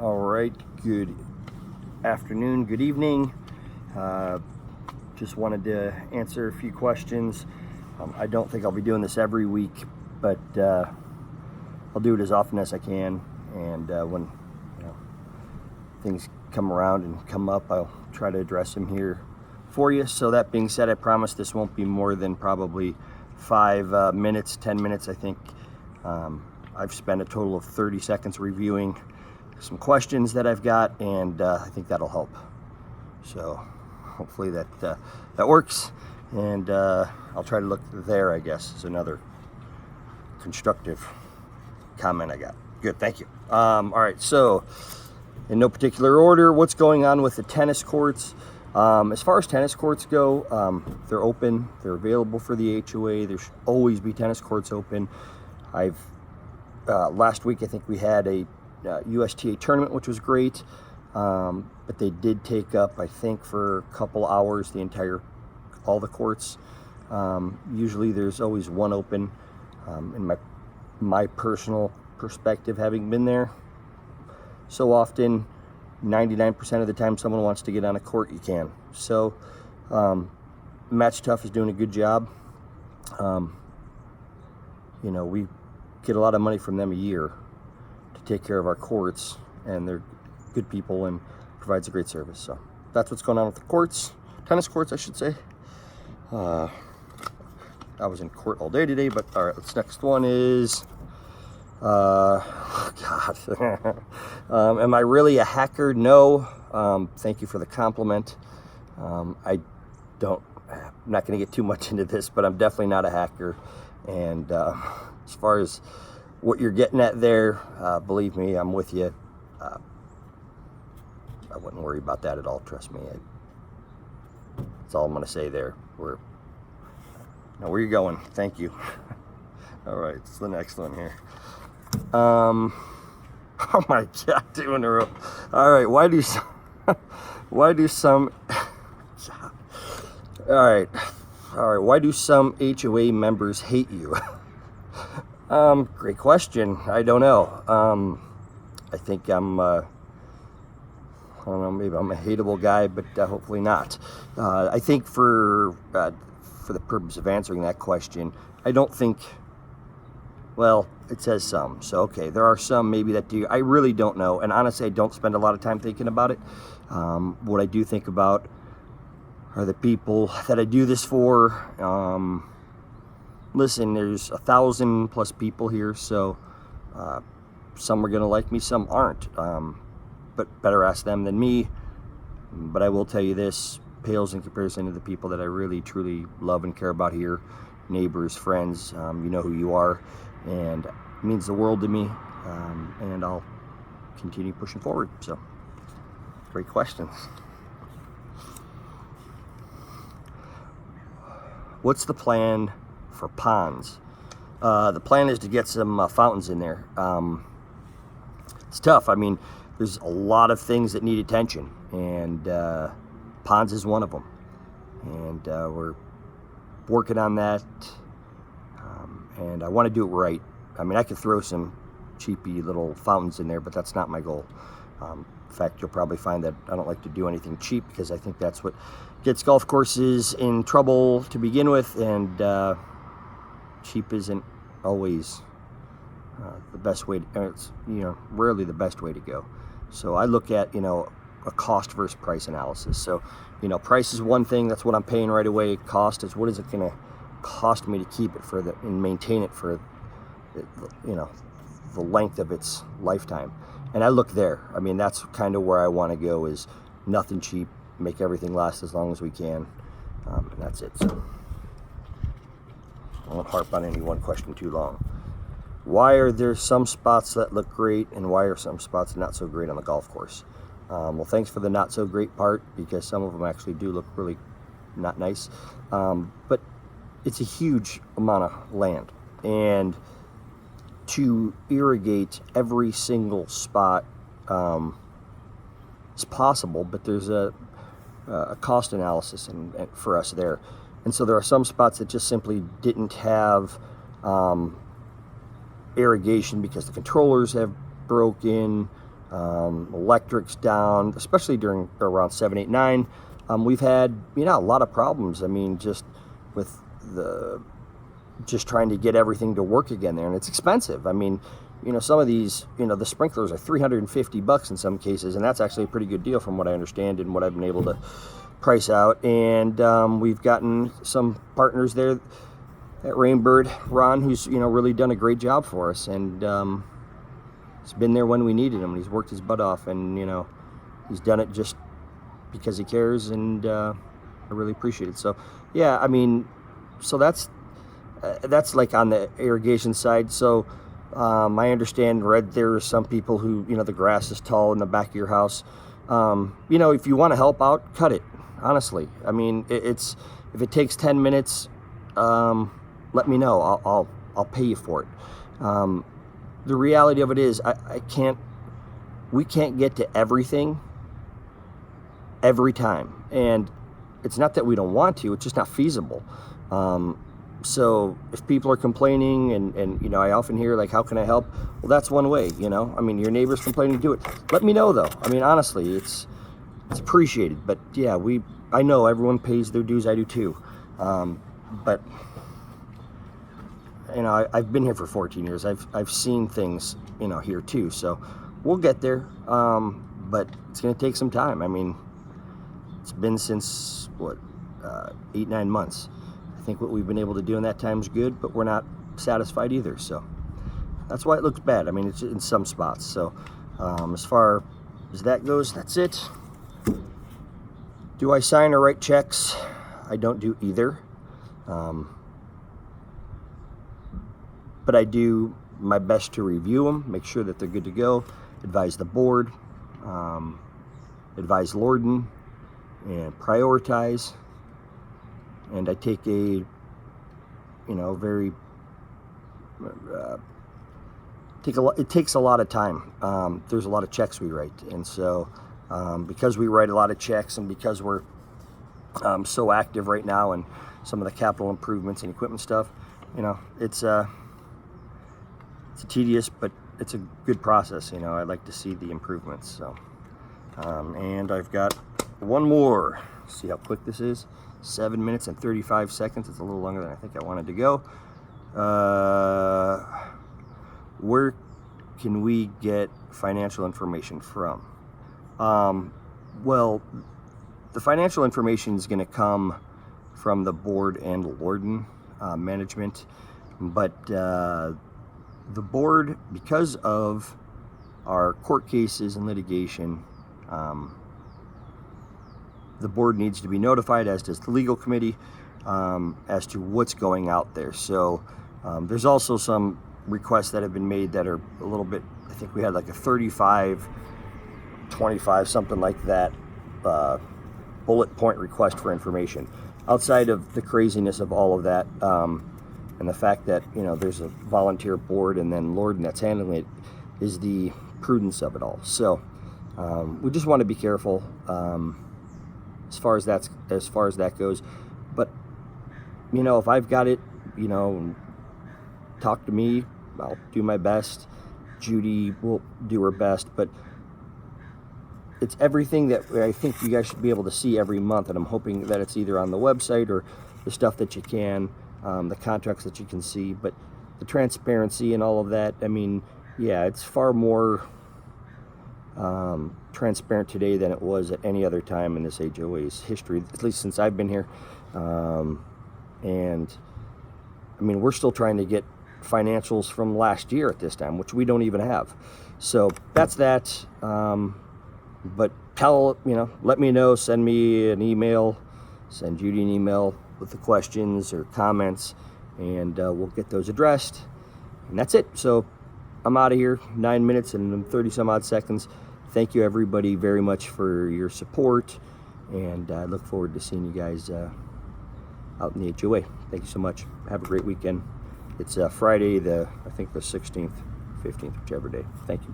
All right, good afternoon, good evening. Just wanted to answer a few questions. I don't think I'll be doing this every week, but I'll do it as often as I can. And when things come around and come up, I'll try to address them here for you. So that being said, I promise this won't be more than probably 5 minutes, 10 minutes, I think. I've spent a total of 30 seconds reviewing some questions that I've got, and I think that'll help. So hopefully that works, and I'll try to look there, I guess, is another constructive comment I got. Good, thank you. All right, so in no particular order, what's going on with the tennis courts? As far as tennis courts go, they're open, they're available for the HOA. There should always be tennis courts open. Last week I think we had a USTA tournament, which was great, but they did take up, I think, for a couple hours all the courts. Usually there's always one open. In my personal perspective, having been there so often, 99% of the time someone wants to get on a court, you can. So Match Tough is doing a good job. We get a lot of money from them a year to take care of our courts, and they're good people and provides a great service. So that's what's going on with the courts, tennis courts, I should say. I was in court all day today, but all right, this next one is, God, am I really a hacker? No. Thank you for the compliment. I'm not going to get too much into this, but I'm definitely not a hacker. And as far as what you're getting at there, believe me, I'm with you. I wouldn't worry about that at all, trust me. That's all I'm going to say there. Now, where you going? Thank you. All right, it's the next one here. Oh my God, 2 in a row. All right, why do some why do some HOA members hate you? Great question. I don't know. I think I don't know, maybe I'm a hateable guy, but hopefully not. I think for the purpose of answering that question, I don't think, well, it says some, so okay, there are some maybe that do. I really don't know, and honestly, I don't spend a lot of time thinking about it. What I do think about are the people that I do this for. Listen, there's 1,000+ people here, so some are gonna like me, some aren't. But better ask them than me. But I will tell you this, pales in comparison to the people that I really truly love and care about here, neighbors, friends. You know who you are, and it means the world to me, and I'll continue pushing forward. So great questions. What's the plan for ponds? The plan is to get some fountains in there. It's tough. I mean, there's a lot of things that need attention, and ponds is one of them. And we're working on that, and I want to do it right. I mean, I could throw some cheapy little fountains in there, but that's not my goal. In fact, you'll probably find that I don't like to do anything cheap, because I think that's what gets golf courses in trouble to begin with, and cheap isn't always the best way. It's rarely the best way to go. So I look at a cost versus price analysis. So price is one thing. That's what I'm paying right away. Cost is what is it going to cost me to keep it and maintain it for the length of its lifetime. And I look there. I mean, that's kind of where I want to go, is nothing cheap, make everything last as long as we can, and that's it. So I won't harp on any one question too long. Why are there some spots that look great, and why are some spots not so great on the golf course? Well, thanks for the not so great part, because some of them actually do look really not nice. But it's a huge amount of land, and to irrigate every single spot is possible, but there's a cost analysis and for us there. And so there are some spots that just simply didn't have irrigation because the controllers have broken, Electric's down, especially during around 7, 8, 9. We've had, a lot of problems. I mean, just with just trying to get everything to work again there, and it's expensive. I mean, some of these, the sprinklers are $350 in some cases, and that's actually a pretty good deal from what I understand and what I've been able to price out. And we've gotten some partners there at Rainbird, Ron, who's really done a great job for us, and he's been there when we needed him, and he's worked his butt off, and he's done it just because he cares, and I really appreciate it. So yeah, I mean, so that's like on the irrigation side. So I understand, Red, there are some people who, the grass is tall in the back of your house. If you want to help out, cut it, honestly. I mean, if it takes 10 minutes, let me know. I'll pay you for it. The reality of it is we can't get to everything every time. And it's not that we don't want to, it's just not feasible. So if people are complaining and I often hear, like, how can I help? Well, that's one way, I mean, your neighbor's complaining, do it. Let me know, though. I mean, honestly, it's appreciated. But yeah, I know everyone pays their dues. I do too. But I've been here for 14 years. I've seen things, here too. So we'll get there. But it's going to take some time. I mean, it's been since 8, 9 months. I think what we've been able to do in that time is good, but we're not satisfied either. So that's why it looks bad. I mean, it's in some spots. So as far as that goes, that's it. Do I sign or write checks? I don't do either. But I do my best to review them, make sure that they're good to go, advise the board, advise Lorden, and prioritize. And I take a, very, it takes a lot of time. There's a lot of checks we write. And so because we write a lot of checks, and because we're so active right now in some of the capital improvements and equipment stuff, it's tedious, but it's a good process. I'd like to see the improvements. So and I've got one more. See how quick this is. 7 minutes and 35 seconds. It's a little longer than I think I wanted to go. Where can we get financial information from? Well, the financial information is going to come from the board and Lorden management, but the board, because of our court cases and litigation, the board needs to be notified, as does the legal committee, as to what's going out there. So there's also some requests that have been made that are a little bit, I think we had like a 35, 25, something like that, bullet point request for information. Outside of the craziness of all of that, and the fact that, there's a volunteer board and then Lorden that's handling it, is the prudence of it all. So we just want to be careful. As far as that goes, but if I've got it, talk to me. I'll do my best. Judy will do her best, but it's everything that I think you guys should be able to see every month, and I'm hoping that it's either on the website or the stuff that you can, the contracts that you can see, but the transparency and all of that. I mean, yeah, it's far more transparent today than it was at any other time in this HOA's history, at least since I've been here. And I mean, we're still trying to get financials from last year at this time, which we don't even have. So that's that. But let me know, send me an email, send Judy an email with the questions or comments, and we'll get those addressed. And that's it. So I'm out of here. 9 minutes and 30 some odd seconds. Thank you everybody very much for your support, and I look forward to seeing you guys out in the HOA. Thank you so much. Have a great weekend. It's Friday, I think the 16th, 15th, whichever day. Thank you.